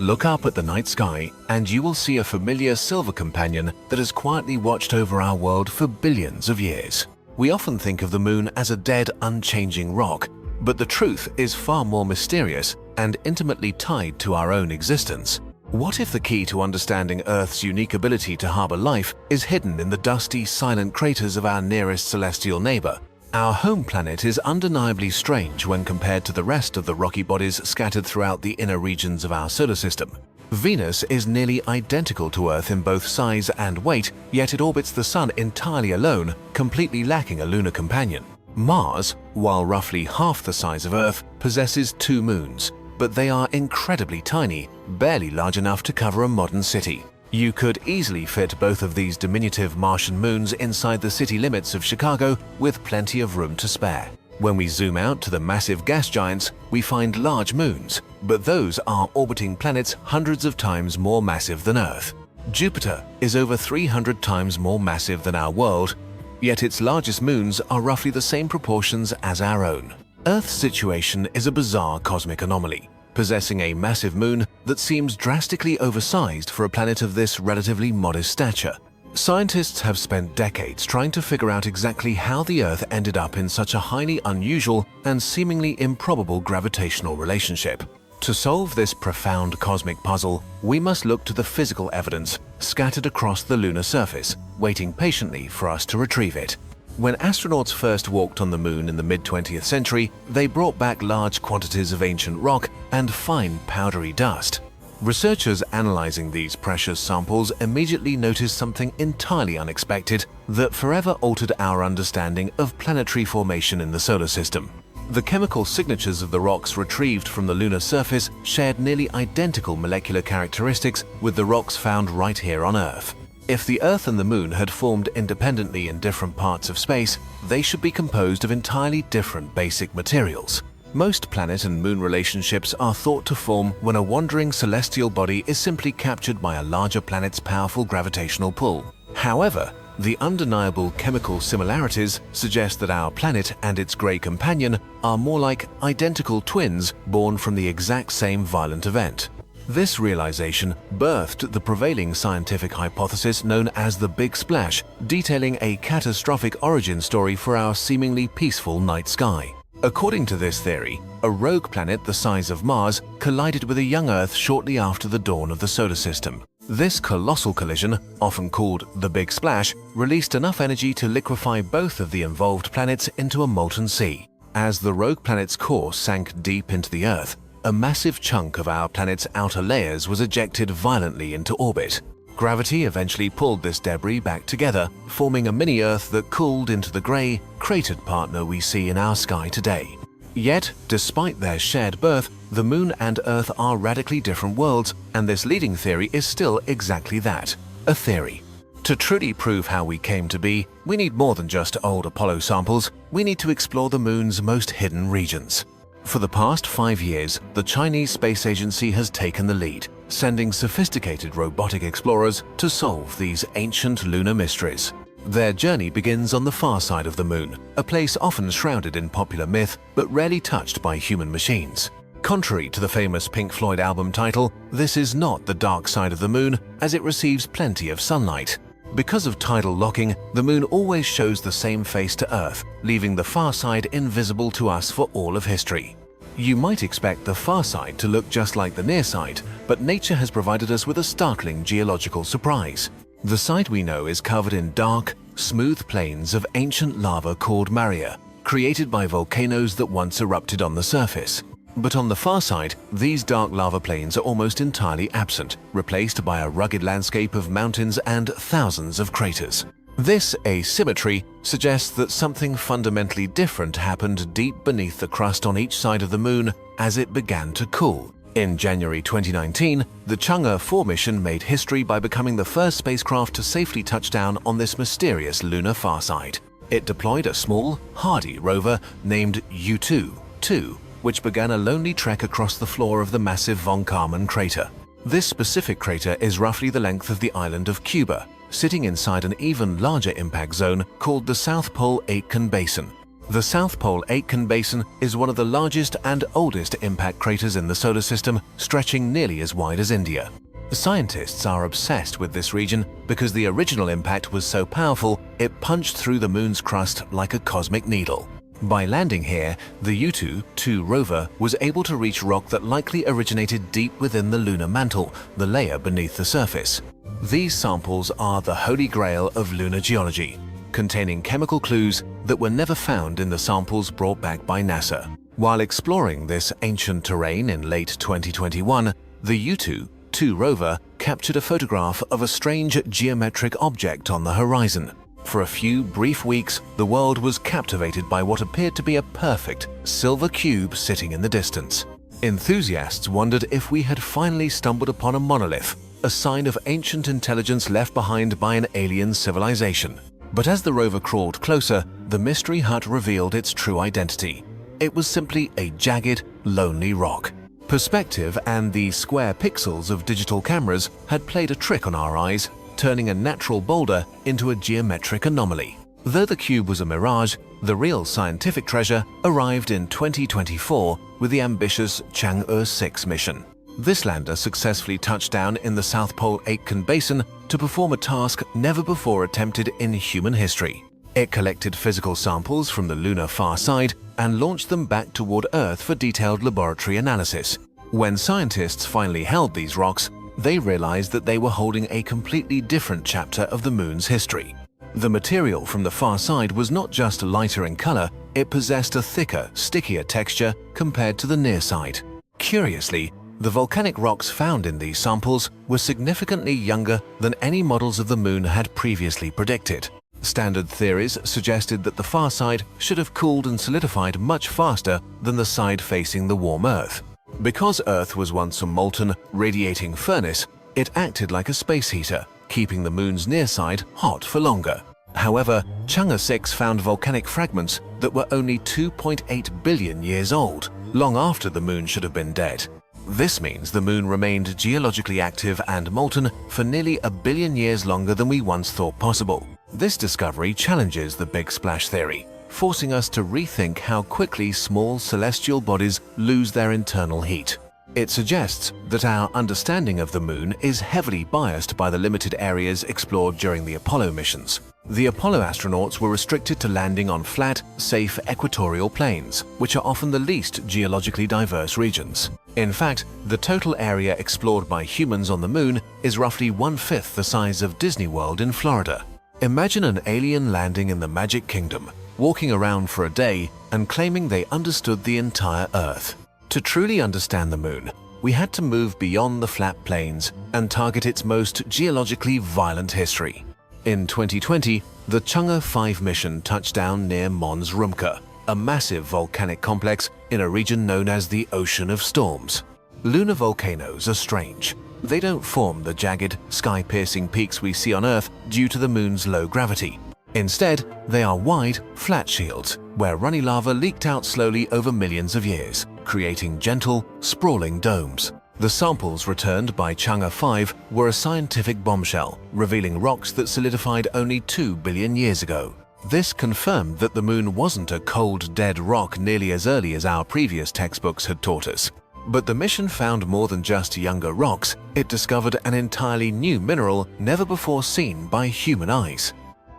Look up at the night sky and you will see a familiar silver companion that has quietly watched over our world for billions of years. We often think of the moon as a dead, unchanging rock, but the truth is far more mysterious and intimately tied to our own existence. What if the key to understanding Earth's unique ability to harbor life is hidden in the dusty, silent craters of our nearest celestial neighbor? Our home planet is undeniably strange when compared to the rest of the rocky bodies scattered throughout the inner regions of our solar system. Venus is nearly identical to Earth in both size and weight, yet it orbits the Sun entirely alone, completely lacking a lunar companion. Mars, while roughly half the size of Earth, possesses 2 moons, but they are incredibly tiny, barely large enough to cover a modern city. You could easily fit both of these diminutive Martian moons inside the city limits of Chicago with plenty of room to spare. When we zoom out to the massive gas giants, we find large moons, but those are orbiting planets hundreds of times more massive than Earth. Jupiter is over 300 times more massive than our world, yet its largest moons are roughly the same proportions as our own. Earth's situation is a bizarre cosmic anomaly, possessing a massive moon that seems drastically oversized for a planet of this relatively modest stature. Scientists have spent decades trying to figure out exactly how the Earth ended up in such a highly unusual and seemingly improbable gravitational relationship. To solve this profound cosmic puzzle, we must look to the physical evidence scattered across the lunar surface, waiting patiently for us to retrieve it. When astronauts first walked on the moon in the mid-20th century, they brought back large quantities of ancient rock and fine powdery dust. Researchers analyzing these precious samples immediately noticed something entirely unexpected that forever altered our understanding of planetary formation in the solar system. The chemical signatures of the rocks retrieved from the lunar surface shared nearly identical molecular characteristics with the rocks found right here on Earth. If the Earth and the Moon had formed independently in different parts of space, they should be composed of entirely different basic materials. Most planet and moon relationships are thought to form when a wandering celestial body is simply captured by a larger planet's powerful gravitational pull. However, the undeniable chemical similarities suggest that our planet and its grey companion are more like identical twins born from the exact same violent event. This realization birthed the prevailing scientific hypothesis known as the Big Splash, detailing a catastrophic origin story for our seemingly peaceful night sky. According to this theory, a rogue planet the size of Mars collided with a young Earth shortly after the dawn of the solar system. This colossal collision, often called the Big Splash, released enough energy to liquefy both of the involved planets into a molten sea. As the rogue planet's core sank deep into the Earth, a massive chunk of our planet's outer layers was ejected violently into orbit. Gravity eventually pulled this debris back together, forming a mini-Earth that cooled into the grey, cratered partner we see in our sky today. Yet, despite their shared birth, the Moon and Earth are radically different worlds, and this leading theory is still exactly that, a theory. To truly prove how we came to be, we need more than just old Apollo samples. We need to explore the Moon's most hidden regions. For the past 5 years, the Chinese Space Agency has taken the lead, sending sophisticated robotic explorers to solve these ancient lunar mysteries. Their journey begins on the far side of the Moon, a place often shrouded in popular myth but rarely touched by human machines. Contrary to the famous Pink Floyd album title, this is not the dark side of the Moon, as it receives plenty of sunlight. Because of tidal locking, the Moon always shows the same face to Earth, leaving the far side invisible to us for all of history. You might expect the far side to look just like the near side, but nature has provided us with a startling geological surprise. The side we know is covered in dark, smooth plains of ancient lava called maria, created by volcanoes that once erupted on the surface. But on the far side, these dark lava plains are almost entirely absent, replaced by a rugged landscape of mountains and thousands of craters. This asymmetry suggests that something fundamentally different happened deep beneath the crust on each side of the Moon as it began to cool. In January 2019, the Chang'e 4 mission made history by becoming the first spacecraft to safely touch down on this mysterious lunar far side. It deployed a small, hardy rover named U-2, which began a lonely trek across the floor of the massive Von Karman crater. This specific crater is roughly the length of the island of Cuba, sitting inside an even larger impact zone called the South Pole Aitken Basin. The South Pole Aitken Basin is one of the largest and oldest impact craters in the solar system, stretching nearly as wide as India. Scientists are obsessed with this region because the original impact was so powerful it punched through the moon's crust like a cosmic needle. By landing here, the Yutu-2 rover was able to reach rock that likely originated deep within the lunar mantle, the layer beneath the surface. These samples are the holy grail of lunar geology, containing chemical clues that were never found in the samples brought back by NASA. While exploring this ancient terrain in late 2021, the Yutu-2 rover captured a photograph of a strange geometric object on the horizon. For a few brief weeks, the world was captivated by what appeared to be a perfect silver cube sitting in the distance. Enthusiasts wondered if we had finally stumbled upon a monolith, a sign of ancient intelligence left behind by an alien civilization. But as the rover crawled closer, the mystery hut revealed its true identity. It was simply a jagged, lonely rock. Perspective and the square pixels of digital cameras had played a trick on our eyes, turning a natural boulder into a geometric anomaly. Though the cube was a mirage, the real scientific treasure arrived in 2024 with the ambitious Chang'e 6 mission. This lander successfully touched down in the South Pole Aitken Basin to perform a task never before attempted in human history. It collected physical samples from the lunar far side and launched them back toward Earth for detailed laboratory analysis. When scientists finally held these rocks, they realized that they were holding a completely different chapter of the moon's history. The material from the far side was not just lighter in color, it possessed a thicker, stickier texture compared to the near side. Curiously, the volcanic rocks found in these samples were significantly younger than any models of the moon had previously predicted. Standard theories suggested that the far side should have cooled and solidified much faster than the side facing the warm Earth. Because Earth was once a molten, radiating furnace, it acted like a space heater, keeping the moon's near side hot for longer. However, Chang'e 6 found volcanic fragments that were only 2.8 billion years old, long after the moon should have been dead. This means the moon remained geologically active and molten for nearly a billion years longer than we once thought possible. This discovery challenges the Big Splash theory, forcing us to rethink how quickly small celestial bodies lose their internal heat. It suggests that our understanding of the moon is heavily biased by the limited areas explored during the Apollo missions. The Apollo astronauts were restricted to landing on flat, safe equatorial plains, which are often the least geologically diverse regions. In fact, the total area explored by humans on the moon is roughly 1/5 the size of Disney World in Florida. Imagine an alien landing in the Magic Kingdom, walking around for a day and claiming they understood the entire Earth. To truly understand the moon, we had to move beyond the flat plains and target its most geologically violent history. In 2020, the Chang'e 5 mission touched down near Mons Rumke, a massive volcanic complex in a region known as the Ocean of Storms. Lunar volcanoes are strange. They don't form the jagged, sky-piercing peaks we see on Earth due to the moon's low gravity. Instead, they are wide, flat shields, where runny lava leaked out slowly over millions of years, creating gentle, sprawling domes. The samples returned by Chang'e 5 were a scientific bombshell, revealing rocks that solidified only 2 billion years ago. This confirmed that the moon wasn't a cold, dead rock nearly as early as our previous textbooks had taught us. But the mission found more than just younger rocks. It discovered an entirely new mineral never before seen by human eyes.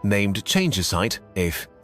Named Changesite,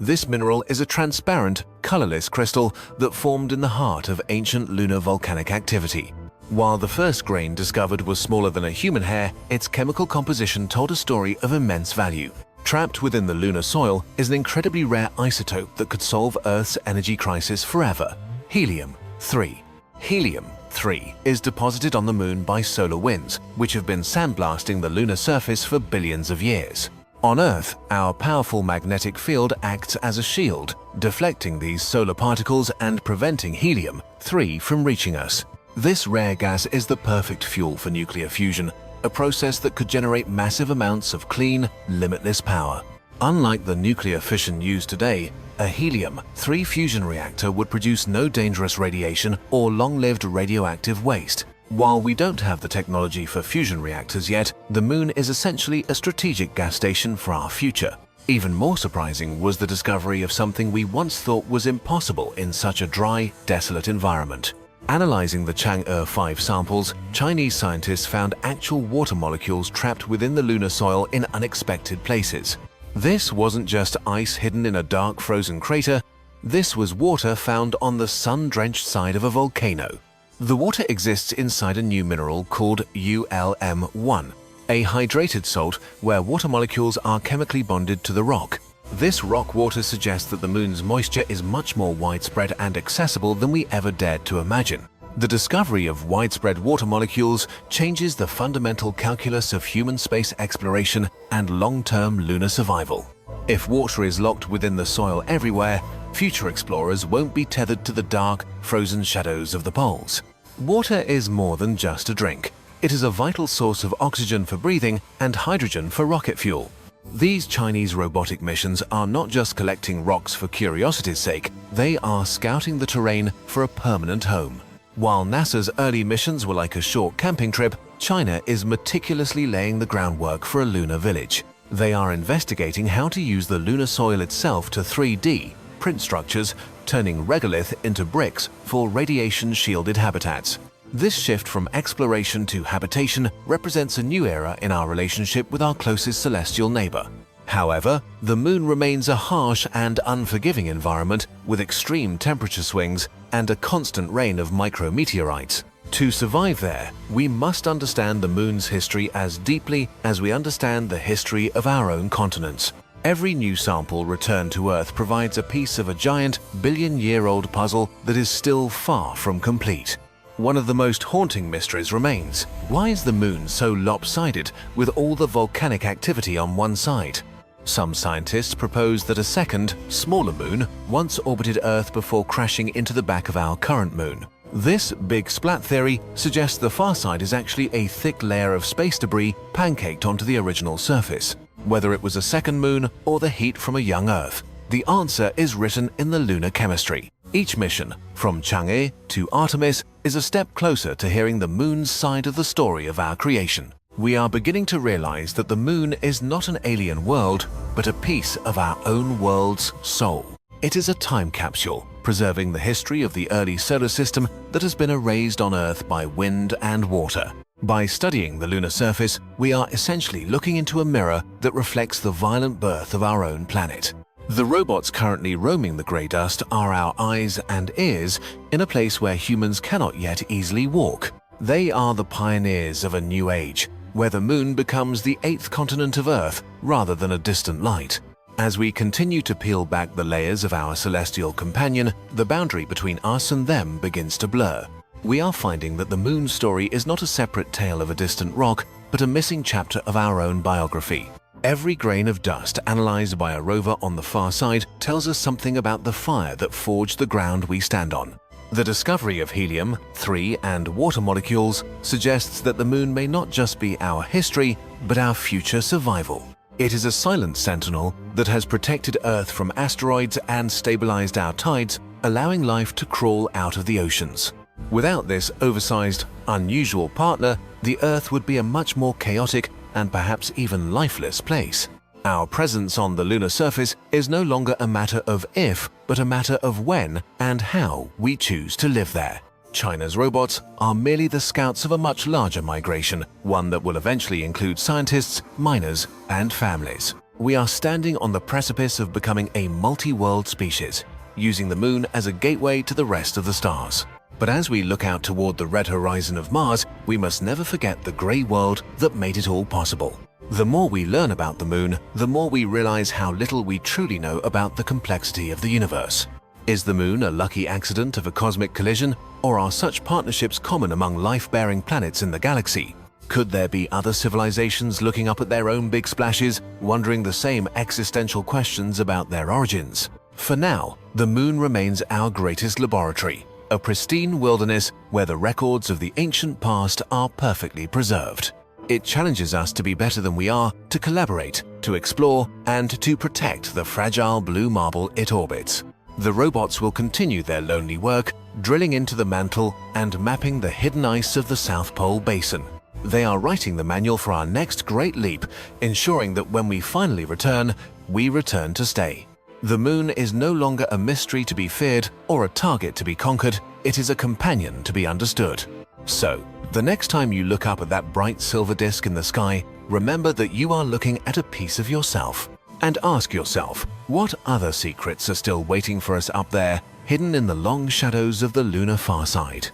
this mineral is a transparent, colorless crystal that formed in the heart of ancient lunar volcanic activity. While the first grain discovered was smaller than a human hair, its chemical composition told a story of immense value. Trapped within the lunar soil is an incredibly rare isotope that could solve Earth's energy crisis forever: helium-3. Helium-3 is deposited on the moon by solar winds, which have been sandblasting the lunar surface for billions of years. On Earth, our powerful magnetic field acts as a shield, deflecting these solar particles and preventing helium-3 from reaching us. This rare gas is the perfect fuel for nuclear fusion, a process that could generate massive amounts of clean, limitless power. Unlike the nuclear fission used today, a helium-3 fusion reactor would produce no dangerous radiation or long-lived radioactive waste. While we don't have the technology for fusion reactors yet, the moon is essentially a strategic gas station for our future. Even more surprising was the discovery of something we once thought was impossible in such a dry, desolate environment. Analyzing the Chang'e 5 samples, Chinese scientists found actual water molecules trapped within the lunar soil in unexpected places. This wasn't just ice hidden in a dark frozen crater, this was water found on the sun-drenched side of a volcano. The water exists inside a new mineral called ULM1, a hydrated salt where water molecules are chemically bonded to the rock. This rock water suggests that the moon's moisture is much more widespread and accessible than we ever dared to imagine. The discovery of widespread water molecules changes the fundamental calculus of human space exploration and long-term lunar survival. If water is locked within the soil everywhere, future explorers won't be tethered to the dark, frozen shadows of the poles. Water is more than just a drink. It is a vital source of oxygen for breathing and hydrogen for rocket fuel. These Chinese robotic missions are not just collecting rocks for curiosity's sake, they are scouting the terrain for a permanent home. While NASA's early missions were like a short camping trip, China is meticulously laying the groundwork for a lunar village. They are investigating how to use the lunar soil itself to 3D print structures, turning regolith into bricks for radiation-shielded habitats. This shift from exploration to habitation represents a new era in our relationship with our closest celestial neighbor. However, the moon remains a harsh and unforgiving environment with extreme temperature swings and a constant rain of micrometeorites. To survive there, we must understand the moon's history as deeply as we understand the history of our own continents. Every new sample returned to Earth provides a piece of a giant, billion-year-old puzzle that is still far from complete. One of the most haunting mysteries remains. Why is the moon so lopsided with all the volcanic activity on one side? Some scientists propose that a second, smaller moon once orbited Earth before crashing into the back of our current moon. This big splat theory suggests the far side is actually a thick layer of space debris pancaked onto the original surface. Whether it was a second moon or the heat from a young Earth, the answer is written in the lunar chemistry. Each mission, from Chang'e to Artemis, is a step closer to hearing the moon's side of the story of our creation. We are beginning to realize that the moon is not an alien world, but a piece of our own world's soul. It is a time capsule, preserving the history of the early solar system that has been erased on Earth by wind and water. By studying the lunar surface, we are essentially looking into a mirror that reflects the violent birth of our own planet. The robots currently roaming the grey dust are our eyes and ears in a place where humans cannot yet easily walk. They are the pioneers of a new age, where the moon becomes the eighth continent of Earth rather than a distant light. As we continue to peel back the layers of our celestial companion, the boundary between us and them begins to blur. We are finding that the moon's story is not a separate tale of a distant rock, but a missing chapter of our own biography. Every grain of dust analyzed by a rover on the far side tells us something about the fire that forged the ground we stand on. The discovery of helium-3 and water molecules suggests that the moon may not just be our history, but our future survival. It is a silent sentinel that has protected Earth from asteroids and stabilized our tides, allowing life to crawl out of the oceans. Without this oversized, unusual partner, the Earth would be a much more chaotic and perhaps even lifeless place. Our presence on the lunar surface is no longer a matter of if, but a matter of when and how we choose to live there. China's robots are merely the scouts of a much larger migration, one that will eventually include scientists, miners, and families. We are standing on the precipice of becoming a multi-world species, using the moon as a gateway to the rest of the stars. But as we look out toward the red horizon of Mars, we must never forget the grey world that made it all possible. The more we learn about the moon, the more we realize how little we truly know about the complexity of the universe. Is the moon a lucky accident of a cosmic collision, or are such partnerships common among life-bearing planets in the galaxy? Could there be other civilizations looking up at their own big splashes, wondering the same existential questions about their origins? For now, the moon remains our greatest laboratory, a pristine wilderness where the records of the ancient past are perfectly preserved. It challenges us to be better than we are, to collaborate, to explore, and to protect the fragile blue marble it orbits. The robots will continue their lonely work, drilling into the mantle and mapping the hidden ice of the South Pole Basin. They are writing the manual for our next great leap, ensuring that when we finally return, we return to stay. The moon is no longer a mystery to be feared or a target to be conquered, it is a companion to be understood. So, the next time you look up at that bright silver disk in the sky, remember that you are looking at a piece of yourself. And ask yourself, what other secrets are still waiting for us up there, hidden in the long shadows of the lunar far side?